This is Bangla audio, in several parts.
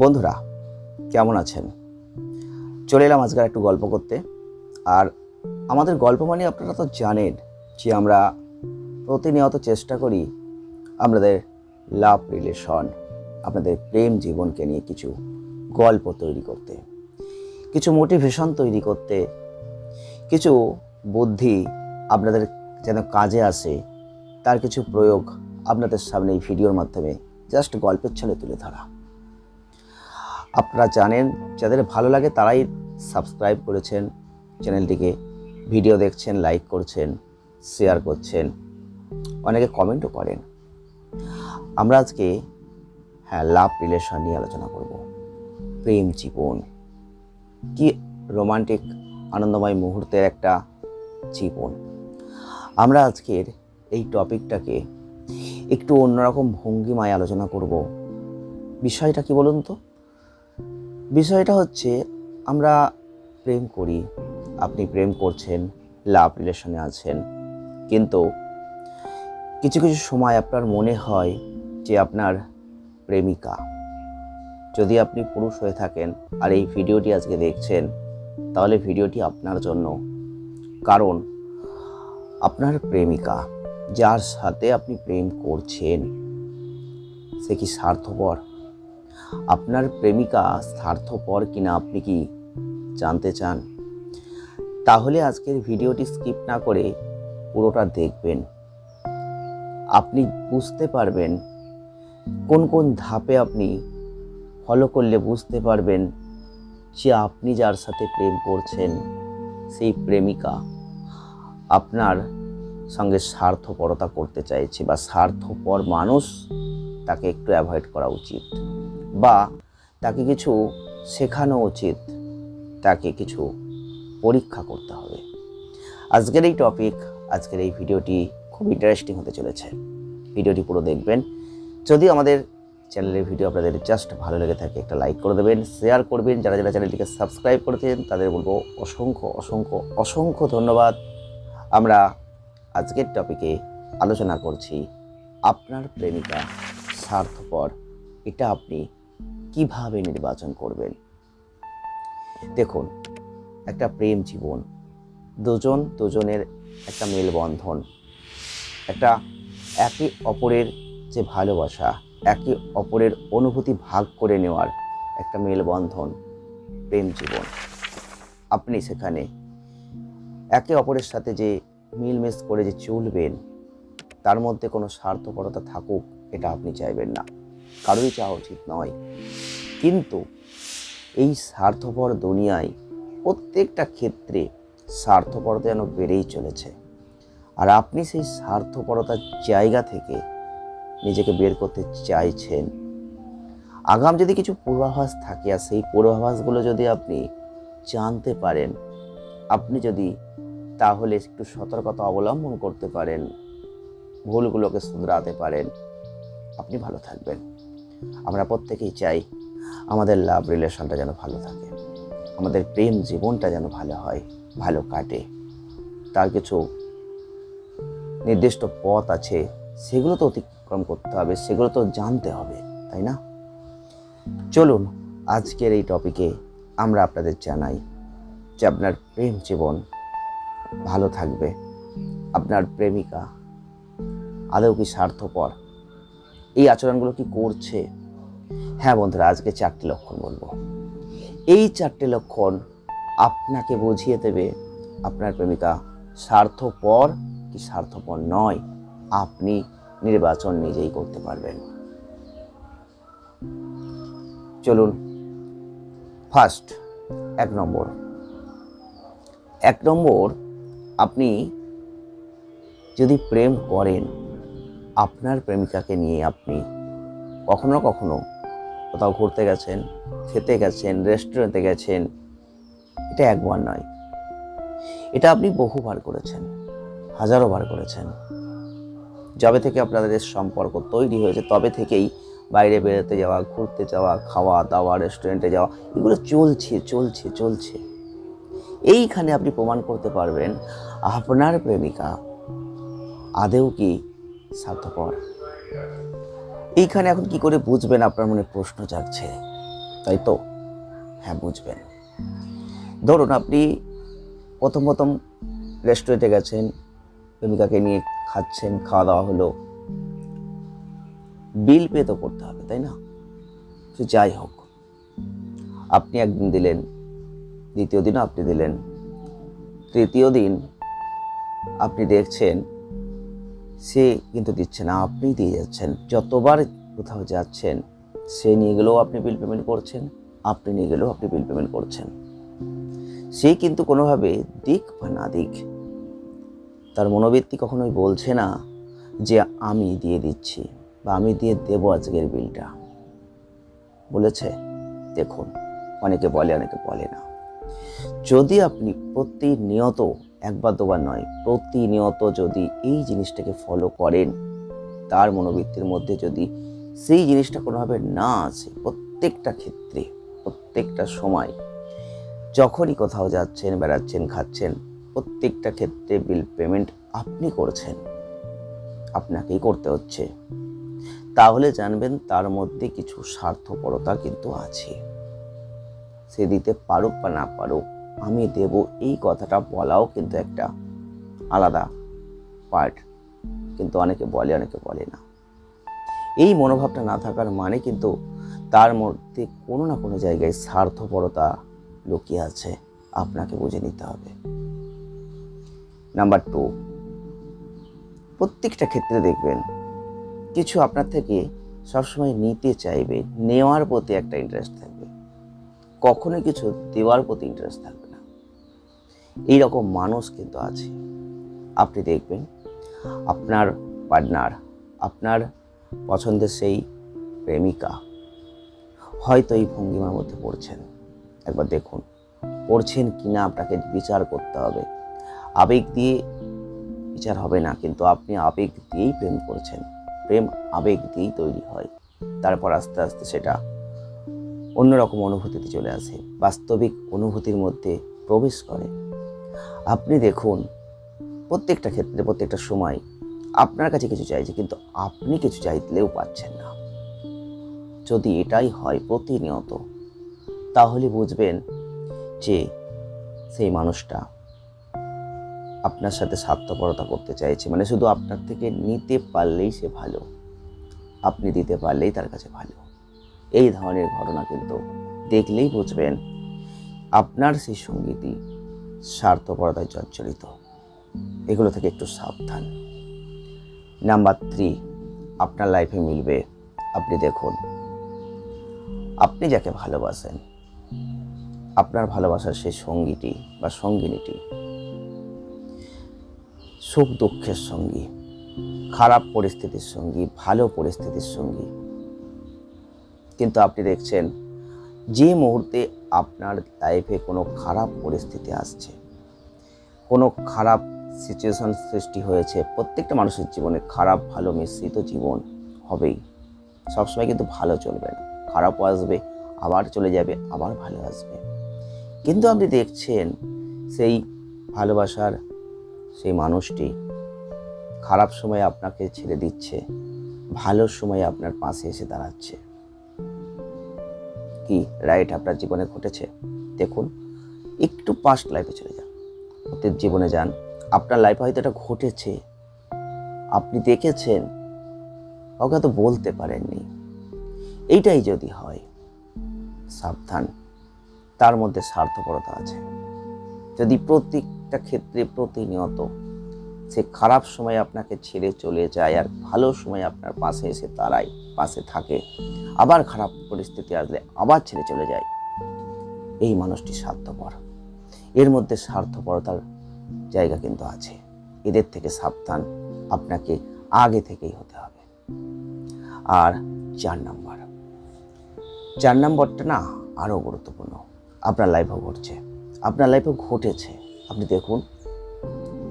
বন্ধুরা কেমন আছেন? চলে এলাম আজকাল একটু গল্প করতে। আর আমাদের গল্প মানে আপনারা তো জানেন যে আমরা প্রতিনিয়ত চেষ্টা করি আপনাদের লাভ রিলেশন, আপনাদের প্রেম জীবনকে নিয়ে কিছু গল্প তৈরি করতে, কিছু মোটিভেশন তৈরি করতে, কিছু বুদ্ধি আপনাদের যেন কাজে আসে তার কিছু প্রয়োগ আপনাদের সামনে এই ভিডিওর মাধ্যমে জাস্ট গল্পের ছলে তুলে ধরা। আপনারা জানেন, যাদের ভালো লাগে তারাই সাবস্ক্রাইব করেছেন চ্যানেলটিকে, ভিডিও দেখছেন, লাইক করছেন, শেয়ার করছেন, অনেকে কমেন্টও করেন। আমরা আজকে লাভ রিলেশন নিয়ে আলোচনা করব। প্রেম জীবন কি রোমান্টিক আনন্দময় মুহূর্তের একটা জীবন। আমরা আজকের এই টপিকটাকে একটু অন্যরকম ভঙ্গিমায় আলোচনা করব। বিষয়টা কি বলুন তো? বিষয়টা হচ্ছে, আমরা প্রেম করি, আপনি প্রেম করছেন, লাভ রিলেশনে আছেন, কিন্তু কিছু কিছু সময় আপনার মনে হয় যে আপনার প্রেমিকা, যদি আপনি পুরুষ হয়ে থাকেন আর এই ভিডিওটি আজকে দেখছেন, তাহলে ভিডিওটি আপনার জন্য। কারণ আপনার প্রেমিকা, যার সাথে আপনি প্রেম করছেন, সে কি স্বার্থপর? আপনার প্রেমিকা স্বার্থপর কিনা আপনি কি জানতে চান? তাহলে আজকের ভিডিওটি স্কিপ না করে পুরোটা দেখবেন। আপনি বুঝতে পারবেন কোন কোন ধাপে আপনি ফলো করলে বুঝতে পারবেন যে আপনি যার সাথে প্রেম করছেন সেই প্রেমিকা আপনার সঙ্গে স্বার্থপরতা করতে চাইছে, বা স্বার্থপর মানুষ, তাকে একটু অ্যাভয়েড করা উচিত, বা তাকে কিছু শেখানো উচিত, তাকে কিছু পরীক্ষা করতে হবে। আজকের এই টপিক, আজকের এই ভিডিওটি খুব ইন্টারেস্টিং হতে চলেছে। ভিডিওটি পুরো দেখবেন। যদি আমাদের চ্যানেলের ভিডিও আপনাদের জাস্ট ভালো লেগে থাকে, একটা লাইক করে দেবেন, শেয়ার করবেন। যারা যারা চ্যানেলটিকে সাবস্ক্রাইব করেছেন তাদের বলবো অসংখ্য অসংখ্য অসংখ্য ধন্যবাদ। আমরা আজকের টপিকে আলোচনা করছি আপনার প্রেমিকা স্বার্থপর, এটা আপনি কিভাবে নির্বাচন করবেন। দেখুন, একটা প্রেম জীবন দুজনের একটা মেলবন্ধন, একটা একে অপরের যে ভালোবাসা, একে অপরের অনুভূতি ভাগ করে নেওয়ার একটা মেলবন্ধন প্রেম জীবন। আপনি সেখানে একে অপরের সাথে যে মিলমিশ করে যে চলবেন, তার মধ্যে কোনো স্বার্থপরতা থাকুক এটা আপনি চাইবেন না, কারোই চাওয়া উচিত নয়। কিন্তু এই স্বার্থপর দুনিয়ায় প্রত্যেকটা ক্ষেত্রে স্বার্থপরতা যেন বেড়েই চলেছে, আর আপনি সেই স্বার্থপরতার জায়গা থেকে নিজেকে বের করতে চাইছেন। আগাম যদি কিছু পূর্বাভাস থাকে, আর সেই পূর্বাভাসগুলো যদি আপনি জানতে পারেন, আপনি যদি তাহলে একটু সতর্কতা অবলম্বন করতে পারেন, ভুলগুলোকে শুধরাতে পারেন, আপনি ভালো থাকবেন। আমরা প্রত্যেকেই চাই আমাদের লাভ রিলেশনটা যেন ভালো থাকে, আমাদের প্রেম জীবনটা যেন ভালো হয়, ভালো কাটে। তার কিছু নির্দিষ্ট পথ আছে, সেগুলো তো অতিক্রম করতে হবে, সেগুলো তো জানতে হবে, তাই না? চলুন আজকের এই টপিকে আমরা আপনাদের জানাই যে আপনার প্রেম জীবন ভালো থাকবে, আপনার প্রেমিকা আদৌ কি স্বার্থপর, এই আচরণগুলো কি করছে? হ্যাঁ বন্ধুরা, আজকে 4টি লক্ষণ বলবো। এই 4টি লক্ষণ আপনাকে বুঝিয়ে দেবে আপনার প্রেমিকা স্বার্থপর কি স্বার্থপর নয়। আপনি নির্বাচন নিজেই করতে পারবেন। চলুন, ফার্স্ট, 1 নম্বর, আপনি যদি প্রেম করেন, আপনার প্রেমিকাকে নিয়ে আপনি কখনো কখনো কোথাও ঘুরতে গেছেন, খেতে গেছেন, রেস্টুরেন্টে গেছেন, এটা একবার নয়, এটা আপনি বহুবার করেছেন, হাজারো বার করেছেন। যবে থেকে আপনাদের সম্পর্ক তৈরি হয়েছে তবে থেকেই বাইরে বেরোতে যাওয়া, ঘুরতে যাওয়া, খাওয়া দাওয়া, রেস্টুরেন্টে যাওয়া, এগুলো চলছে। এইখানে আপনি প্রমাণ করতে পারবেন আপনার প্রেমিকা আদৌ কি স্বার্থপর। এইখানে এখন কি করে বুঝবেন, আপনার মনে প্রশ্ন জাগছে, তাই তো? হ্যাঁ, বুঝবেন। ধরুন আপনি প্রথম রেস্টুরেন্টে গেছেন, প্রেমিকাকে নিয়ে খাচ্ছেন, খাওয়া দাওয়া হলো, বিল পে তো করতে হবে, তাই না? সে যাই হোক, আপনি একদিন দিলেন, দ্বিতীয় দিনও আপনি দিলেন, তৃতীয় দিন আপনি দেখছেন সে কিন্তু দিচ্ছে না, আপনি দিয়ে যাচ্ছেন। যতবার কোথাও যাচ্ছেন, সে নিয়ে গেলেও আপনি বিল পেমেন্ট করছেন, আপনি নিয়ে গেলেও আপনি বিল পেমেন্ট করছেন। সে কিন্তু কোনোভাবে দিক বা না দিক, তার মনোবৃত্তি কখনোই বলছে না যে আমি দিয়ে দিচ্ছি বা আমি দিয়ে দেবো আজকের বিলটা। বলেছে? দেখুন, অনেকে বলে, অনেকে বলে না। যদি আপনি প্রতিনিয়ত, একবার দুবার নয়, প্রতিনিয়ত যদি এই জিনিসটাকে ফলো করেন, তার মনোবৃত্তির মধ্যে যদি সেই জিনিসটা কোনোভাবে না আসে, প্রত্যেকটা ক্ষেত্রে, প্রত্যেকটা সময়, যখনই কোথাও যাচ্ছেন, বেড়াচ্ছেন, খাচ্ছেন, প্রত্যেকটা ক্ষেত্রে বিল পেমেন্ট আপনি করছেন, আপনাকেই করতে হচ্ছে, তাহলে জানবেন তার মধ্যে কিছু স্বার্থপরতা কিন্তু আছে। সে দিতে পারুক বা না পারুক, আমি দেব, এই কথাটা বলাও কিন্তু একটা আলাদা পার্ট। কিন্তু অনেকে বলে, অনেকে বলে না। এই মনোভাবটা না থাকার মানে কিন্তু তার মধ্যে কোনো না কোনো জায়গায় স্বার্থপরতা লুকিয়ে আছে, আপনাকে বুঝে নিতে হবে। নাম্বার 2, প্রত্যেকটা ক্ষেত্রে দেখবেন কিছু আপনার থেকে সবসময় নিতে চাইবে, নেওয়ার প্রতি একটা ইন্টারেস্ট থাকবে, কখনোই কিছু দেওয়ার প্রতি ইন্টারেস্ট থাকবে না। এইরকম মানুষ কিন্তু আছে। আপনি দেখবেন আপনার পার্টনার, আপনার পছন্দের সেই প্রেমিকা হয়তো এই ভঙ্গিমার মধ্যে পড়ছেন। একবার দেখুন, পড়ছেন কিনা আপনাকে বিচার করতে হবে। আবেগ দিয়ে বিচার হবে না, কিন্তু আপনি আবেগ দিয়েই প্রেম করছেন। প্রেম আবেগ দিয়েই তৈরি হয়, তারপর আস্তে আস্তে সেটা অন্যরকম অনুভূতিতে চলে আসে, বাস্তবিক অনুভূতির মধ্যে প্রবেশ করে। আপনি দেখুন, প্রত্যেকটা ক্ষেত্রে, প্রত্যেকটা সময় আপনার কাছে কিছু চাইছে, কিন্তু আপনি কিছু চাইলেও পাচ্ছেন না। যদি এটাই হয় প্রতিনিয়ত, তাহলে বুঝবেন যে সেই মানুষটা আপনার সাথে স্বার্থপরতা করতে চাইছে, মানে শুধু আপনার থেকে নিতে পারলেই সে ভালো, আপনি দিতে পারলেই তার কাছে ভালো। এই ধরনের ঘটনা কিন্তু দেখলেই বুঝবেন আপনার সেই সঙ্গীতই স্বার্থপরতায় জর্জরিত। এগুলো থেকে একটু সাবধান। নাম্বার 3, আপনার লাইফে মিলবে। আপনি দেখুন, আপনি যাকে ভালোবাসেন, আপনার ভালোবাসার সেই সঙ্গীটি বা সঙ্গিনীটি সুখ দুঃখের সঙ্গী, খারাপ পরিস্থিতির সঙ্গী, ভালো পরিস্থিতির সঙ্গী। কিন্তু আপনি দেখছেন যে মুহূর্তে আপনার লাইফে কোনো খারাপ পরিস্থিতি আসছে, কোনো খারাপ সিচুয়েশন সৃষ্টি হয়েছে, প্রত্যেকটা মানুষের জীবনে খারাপ ভালো মিশ্রিত জীবন হবেই। সবসময় কিন্তু ভালো চলবে না, খারাপও আসবে, আবার চলে যাবে, আবার ভালো আসবে। কিন্তু আপনি দেখছেন সেই ভালোবাসার সেই মানুষটি খারাপ সময়ে আপনাকে ছেড়ে দিচ্ছে, ভালো সময়ে আপনার পাশে এসে দাঁড়াচ্ছে। কি রাইট আপনার জীবনে ঘটেছে? দেখুন, একটু পাস্ট লাইফে চলে যান, অতীত জীবনে যান। আপনার লাইফে হয়তো এটা ঘটেছে, আপনি দেখেছেন, কাউকে হয়তো বলতে পারেননি। এইটাই যদি হয়, সাবধান, তার মধ্যে স্বার্থপরতা আছে। যদি প্রত্যেকটা ক্ষেত্রে প্রতিনিয়ত সে খারাপ সময় আপনাকে ছেড়ে চলে যায় আর ভালো সময় আপনার পাশে এসে দাঁড়ায়, পাশে থাকে, আবার খারাপ পরিস্থিতি আসলে আবার ছেড়ে চলে যায়, এই মানুষটি স্বার্থপর। এর মধ্যে স্বার্থপরতার জায়গা কিন্তু আছে। এদের থেকে সাবধান আপনাকে আগে থেকেই হতে হবে। আর 4 নম্বরটা না আরও গুরুত্বপূর্ণ। আপনার লাইফেও ঘটছে, আপনার লাইফেও ঘটেছে। আপনি দেখুন,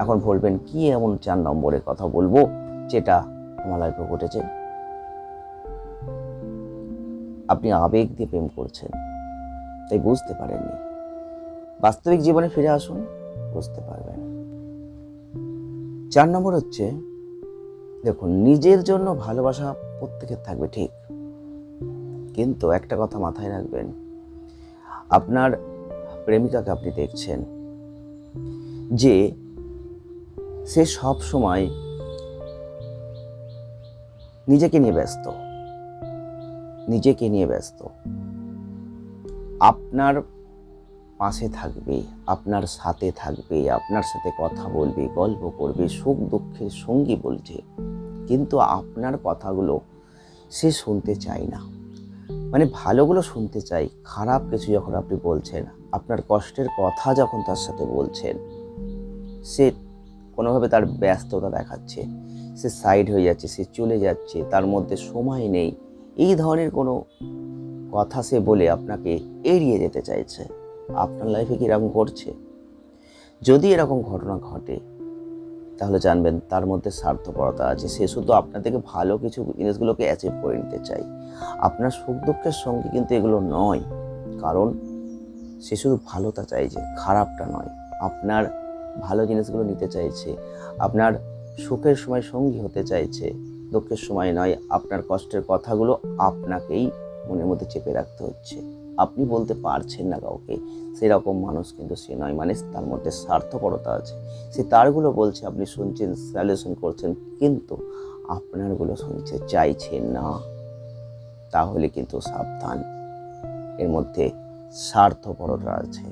এখন বলবেন কি এমন 4 নম্বরের কথা বলবো যেটা আমার লাইফেও ঘটেছে? আপনি আবেগ দিয়ে প্রেম করছেন, তাই বুঝতে পারেননি। বাস্তবিক জীবনে ফিরে আসুন, বুঝতে পারবেন। 4 নম্বর হচ্ছে, দেখুন, নিজের জন্য ভালোবাসা প্রত্যেকের থাকবে ঠিক, কিন্তু একটা কথা মাথায় রাখবেন, আপনার প্রেমিকাকে আপনি দেখছেন যে সে সব সময় নিজেকে নিয়ে ব্যস্ত, আপনার পাশে থাকবে, আপনার সাথে থাকবে, আপনার সাথে কথা বলবে, গল্প করবে, সুখ দুঃখের সঙ্গী বলছে, কিন্তু আপনার কথাগুলো সে শুনতে চায় না। মানে ভালোগুলো শুনতে চাই, খারাপ কিছু যখন আপনি বলছেন, আপনার কষ্টের কথা যখন তার সাথে বলছেন, সে কোনোভাবে তার ব্যস্ততা দেখাচ্ছে, সে সাইড হয়ে যাচ্ছে, সে চলে যাচ্ছে, তার মধ্যে সময় নেই, এই ধরনের কোনো কথা সে বলে আপনাকে এড়িয়ে যেতে চাইছে। আপনার লাইফে কি এরকম করছে? যদি এরকম ঘটনা ঘটে তাহলে জানবেন তার মধ্যে স্বার্থপরতা আছে। সে শুধু আপনার থেকে ভালো কিছু জিনিসগুলোকে অ্যাচিভ করে নিতে চায়। আপনার সুখ দুঃখের সঙ্গে কিন্তু এগুলো নয়, কারণ সে শুধু ভালোটা চাইছে, খারাপটা নয়। আপনার ভালো জিনিসগুলো নিতে চাইছে, আপনার সুখের সময় সঙ্গী হতে চাইছে, দুঃখের সময় নয়। আপনার কষ্টের কথাগুলো আপনাকেই মনের মধ্যে চেপে রাখতে হচ্ছে, আপনি বলতে পারছেন না কাউকে। সেরকম মানুষ কিন্তু সে নয়, মানে তার মধ্যে স্বার্থপরতা আছে। সে তারগুলো বলছে, আপনি শুনছেন, সলিউশন করছেন, কিন্তু আপনারগুলো শুনতে চাইছেন না। তাহলে কিন্তু সাবধান, এর মধ্যে স্বার্থপরতা আছে।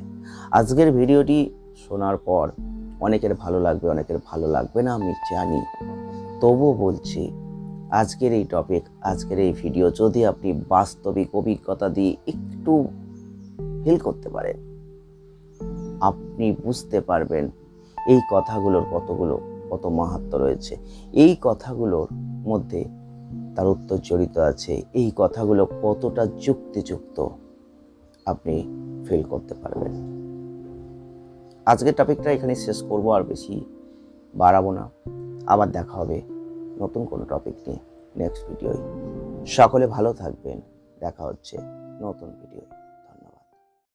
আজকের ভিডিওটি শোনার পর অনেকের ভালো লাগবে, অনেকের ভালো লাগবে না আমি জানি, তবুও বলছি আজকের এই টপিক, আজকের এই ভিডিও যদি আপনি বাস্তবিক অভিজ্ঞতা দিয়ে একটু ফিল করতে পারেন, আপনি বুঝতে পারবেন এই কথাগুলোর কত মাহাত্ম্য রয়েছে, এই কথাগুলোর মধ্যে তার উত্তর জড়িত আছে, এই কথাগুলো কতটা যুক্তিযুক্ত আপনি ফিল করতে পারবেন। আজকের টপিকটা এখানে শেষ করব, আর বেশি বাড়াবো না। আবার দেখা হবে নতুন কোনো টপিক নিয়ে নেক্সট ভিডিওয়। সকলে ভালো থাকবেন, দেখা হচ্ছে নতুন ভিডিওয়।